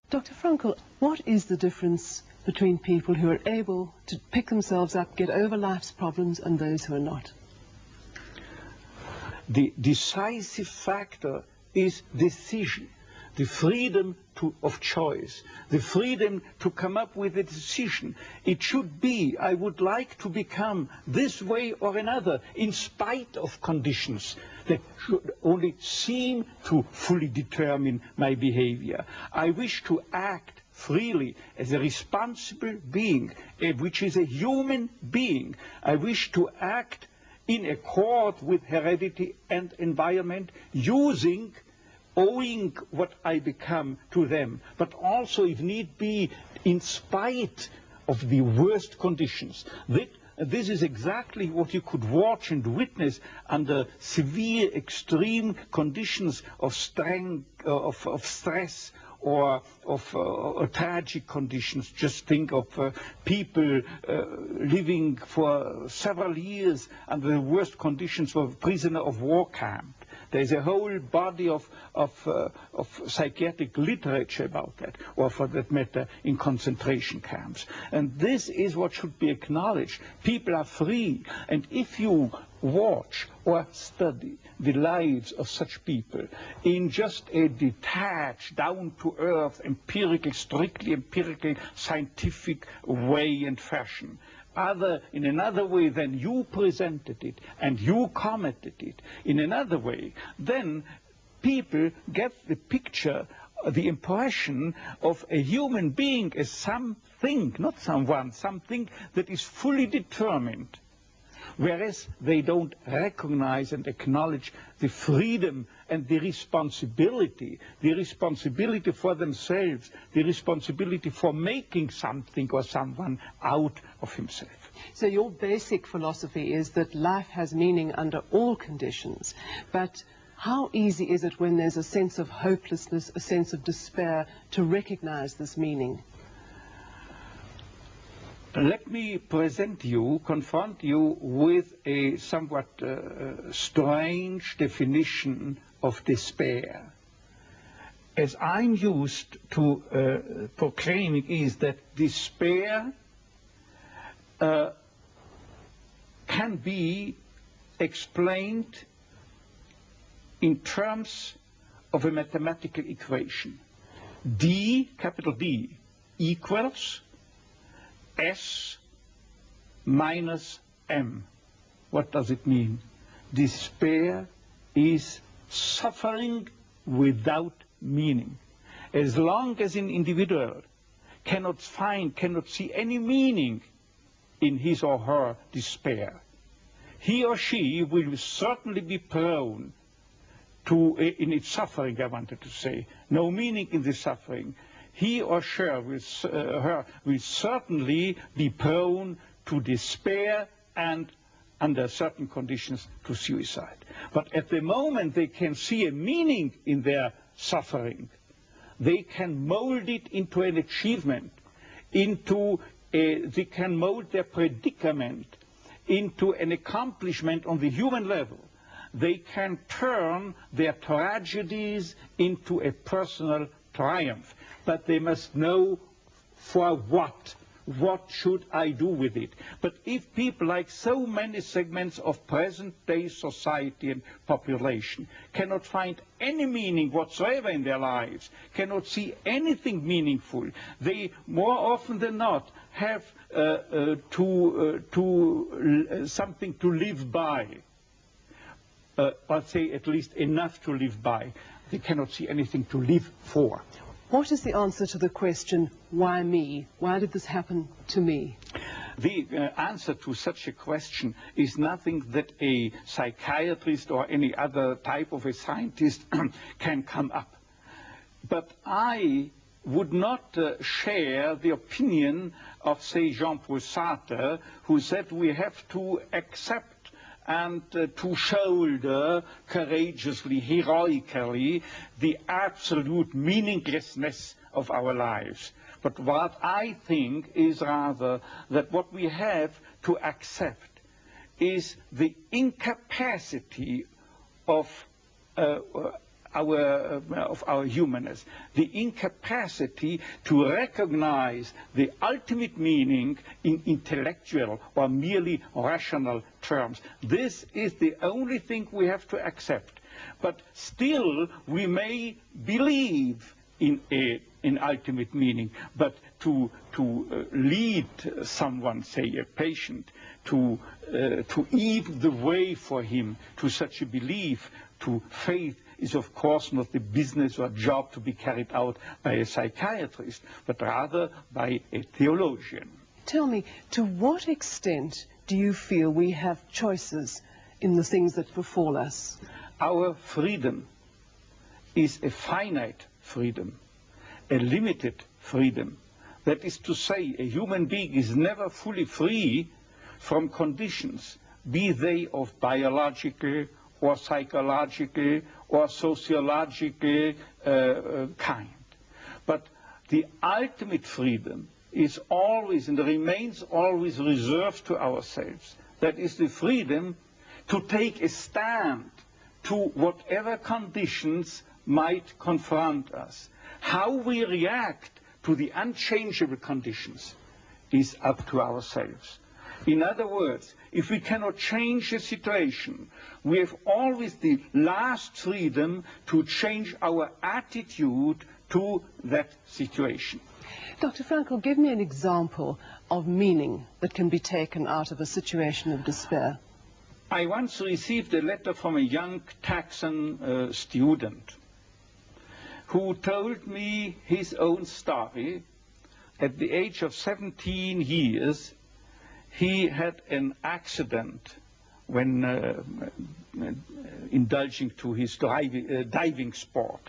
Dr. Frankl, what is the difference between people who are able to pick themselves up, get over life's problems, and those who are not? The decisive factor is decision, the freedom of choice, the freedom to come up with a decision. It should be, I would like to become this way or another, in spite of conditions that should only seem to fully determine my behavior. I wish to act freely as a responsible being, which is a human being. I wish to act in accord with heredity and environment, owing what I become to them, but also, if need be, in spite of the worst conditions. This is exactly what you could watch and witness under severe, extreme conditions of stress or of tragic conditions. Just think of people living for several years under the worst conditions of a prisoner of war camp. There's a whole body of psychiatric literature about that, or for that matter, in concentration camps. And this is what should be acknowledged. People are free, and if you watch or study the lives of such people in just a detached, down-to-earth, empirical, strictly empirical, scientific way and fashion, in another way than you presented it and you commented it in another way, then people get the picture, the impression of a human being as something, not someone, something that is fully determined, whereas they don't recognize and acknowledge the freedom and the responsibility for themselves, the responsibility for making something or someone out of himself. So your basic philosophy is that life has meaning under all conditions, but how easy is it when there's a sense of hopelessness, a sense of despair, to recognize this meaning? Let me confront you with a somewhat strange definition of despair. As I'm used to proclaiming is that despair can be explained in terms of a mathematical equation. D, capital D, equals S minus M. What does it mean? Despair is suffering without meaning. As long as an individual cannot see any meaning in his or her despair, he or she will certainly be prone to, in its suffering, I wanted to say, no meaning in the suffering, he or she will certainly be prone to despair and, under certain conditions, to suicide. But at the moment they can see a meaning in their suffering, they can mold it into an achievement, they can mold their predicament into an accomplishment on the human level. They can turn their tragedies into a personal triumph. But they must know for what. What should I do with it? But if people, like so many segments of present-day society and population, cannot find any meaning whatsoever in their lives, cannot see anything meaningful, they more often than not have something to live by, or say at least enough to live by. They cannot see anything to live for. What is the answer to the question, why me? Why did this happen to me? The answer to such a question is nothing that a psychiatrist or any other type of a scientist can come up. But I would not share the opinion of, say, Jean-Paul Sartre, who said we have to accept and to shoulder courageously, heroically, the absolute meaninglessness of our lives. But what I think is rather that what we have to accept is the incapacity of our humanness, the incapacity to recognize the ultimate meaning in intellectual or merely rational terms. This is the only thing we have to accept. But still, we may believe in ultimate meaning, but to lead someone, say a patient, to even the way for him to such a belief, to faith, is of course not the business or job to be carried out by a psychiatrist, but rather by a theologian. Tell me, to what extent do you feel we have choices in the things that befall us? Our freedom is a finite freedom, a limited freedom. That is to say, a human being is never fully free from conditions, be they of biological or psychological or sociological kind. But the ultimate freedom is always and remains always reserved to ourselves. That is the freedom to take a stand to whatever conditions might confront us. How we react to the unchangeable conditions is up to ourselves. In other words, if we cannot change a situation, we have always the last freedom to change our attitude to that situation. Dr. Frankl, give me an example of meaning that can be taken out of a situation of despair. I once received a letter from a young Texan student who told me his own story. At the age of 17 years, he had an accident when indulging to his diving sport.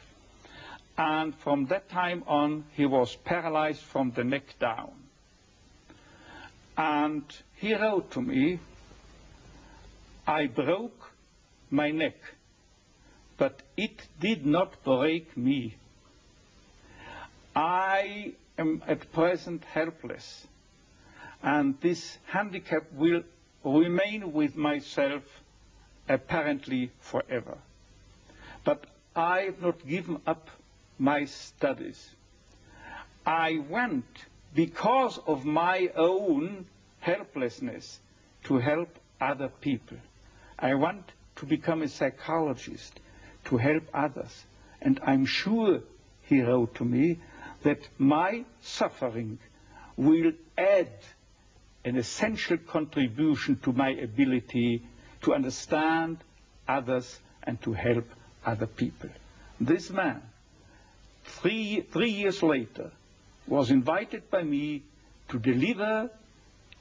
And from that time on, he was paralyzed from the neck down. And he wrote to me, "I broke my neck, but it did not break me. I am at present helpless, and this handicap will remain with myself apparently forever. But I have not given up my studies. I went, because of my own helplessness, to help other people. I want to become a psychologist, to help others. And I'm sure," he wrote to me, "that my suffering will add an essential contribution to my ability to understand others and to help other people." This man, three years later, was invited by me to deliver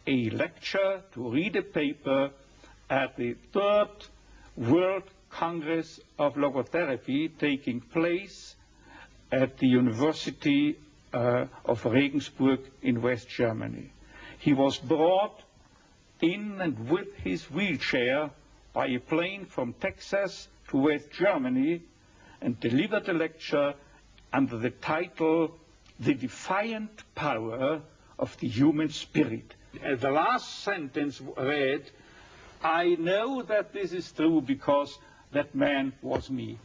a lecture, to read a paper at the 3rd World Congress of Logotherapy taking place at the University of Regensburg in West Germany. He was brought in and with his wheelchair by a plane from Texas to West Germany and delivered a lecture under the title, "The Defiant Power of the Human Spirit." The last sentence read, "I know that this is true because that man was me."